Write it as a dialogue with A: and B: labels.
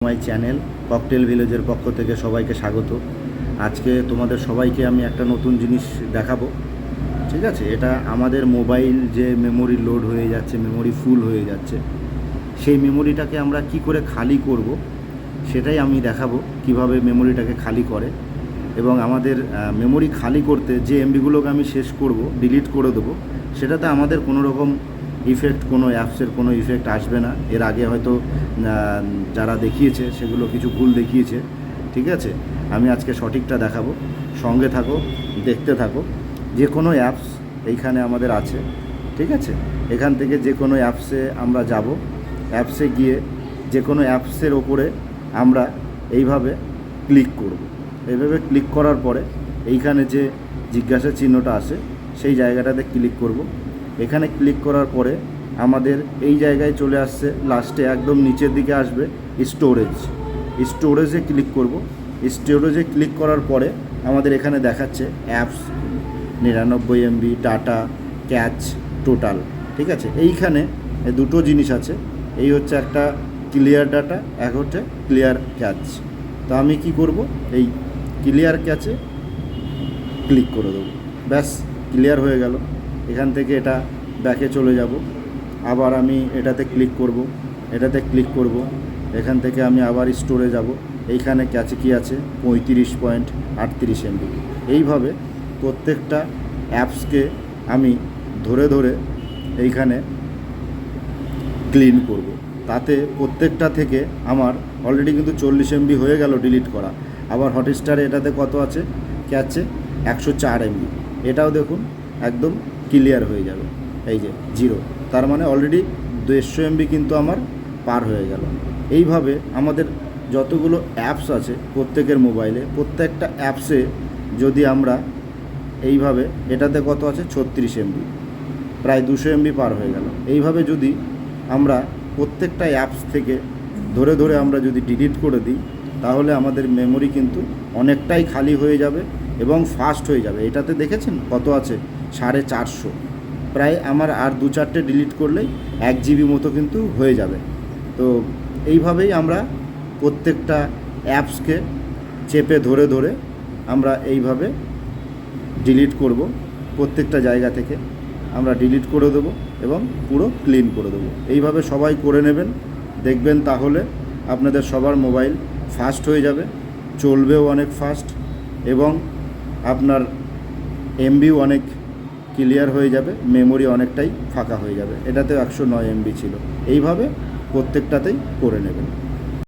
A: My channel cocktail ভিলেজের পক্ষ থেকে সবাইকে স্বাগত। আজকে তোমাদের সবাইকে আমি একটা নতুন জিনিস দেখাবো। ঠিক আছে, এটা আমাদের মোবাইল যে মেমোরি লোড হয়ে যাচ্ছে, মেমোরি ফুল হয়ে যাচ্ছে, সেই মেমোরিটাকে আমরা কি করে খালি করব সেটাই আমি দেখাবো, কিভাবে মেমোরিটাকে খালি করে। এবং আমাদের মেমোরি খালি করতে যে এমবিগুলোকে আমি শেষ করব, ডিলিট করে দেবো, সেটাতে আমাদের কোনো রকম ইফেক্ট, কোনো অ্যাপসের কোনো ইফেক্ট আসবে না। এর আগে হয়তো যারা দেখিয়েছে সেগুলো কিছু ভুল দেখিয়েছে। ঠিক আছে, আমি আজকে সঠিকটা দেখাবো, সঙ্গে থাকো, দেখতে থাকো। যে কোনো অ্যাপস এইখানে আমাদের আছে। ঠিক আছে, এখান থেকে যে কোনো অ্যাপসে আমরা যাব, অ্যাপসে গিয়ে যে কোনো অ্যাপসের ওপরে আমরা এইভাবে ক্লিক করব। এইভাবে ক্লিক করার পরে এইখানে যে জিজ্ঞাসা চিহ্নটা আছে সেই জায়গাটাতে ক্লিক করব। এখানে ক্লিক করার পরে আমাদের এই জায়গায় চলে আসছে, লাস্টে একদম নিচের দিকে আসবে স্টোরেজ। স্টোরেজে ক্লিক করব। স্টোরেজে ক্লিক করার পরে আমাদের এখানে দেখাচ্ছে apps 99 MB, data, catch, total. ঠিক আছে, এইখানে দুটো জিনিস আছে, এই হচ্ছে একটা ক্লিয়ার ডাটা, এক হচ্ছে ক্লিয়ার ক্যাচ। তো আমি কি করব, এই ক্লিয়ার ক্যাচে ক্লিক করে দেবো। ব্যাস, ক্লিয়ার হয়ে গেল। এখান থেকে এটা ব্যাকে চলে যাব, আবার আমি এটাতে ক্লিক করব, এটাতে ক্লিক করব। এখান থেকে আমি আবার স্টোরে যাব, এইখানে ক্যাচে কী আছে 35.38 MB। এইভাবে প্রত্যেকটা অ্যাপসকে আমি ধরে ধরে এইখানে ক্লিন করব। তাতে প্রত্যেকটা থেকে আমার অলরেডি কিন্তু 40 MB হয়ে গেল ডিলিট করা। আবার হটস্টারে এটাতে কত আছে, ক্যাচে 104 MB। এটাও দেখুন একদম ক্লিয়ার হয়ে যাবে, এই যে 0। তার মানে অলরেডি 150 MB কিন্তু আমার পার হয়ে গেল। এইভাবে আমাদের যতগুলো অ্যাপস আছে প্রত্যেকের মোবাইলে, প্রত্যেকটা অ্যাপসে যদি আমরা এইভাবে, এটাতে কত আছে 36 MB, প্রায় 200 MB পার হয়ে গেল। এইভাবে যদি আমরা প্রত্যেকটা অ্যাপস থেকে ধরে ধরে আমরা যদি ডিলিট করে দিই, তাহলে আমাদের মেমোরি কিন্তু অনেকটাই খালি হয়ে যাবে এবং ফাস্ট হয়ে যাবে। এটাতে দেখেছেন কত আছে, 450। প্রায় আমার আর 2-4টে ডিলিট করলেই 1 GB মতো কিন্তু হয়ে যাবে। তো এইভাবেই আমরা প্রত্যেকটা অ্যাপসকে চেপে ধরে ধরে আমরা এইভাবে ডিলিট করব। প্রত্যেকটা জায়গা থেকে আমরা ডিলিট করে দেবো এবং পুরো ক্লিন করে দেবো। এইভাবে সবাই করে নেবেন, দেখবেন তাহলে আপনাদের সবার মোবাইল ফাস্ট হয়ে যাবে, চলবেও অনেক ফাস্ট, এবং আপনার এমবিও অনেক ক্লিয়ার হয়ে যাবে, মেমোরি অনেকটাই ফাঁকা হয়ে যাবে। এটাতেও 109 MB ছিল। এইভাবে প্রত্যেকটাতেই করে নেবেন।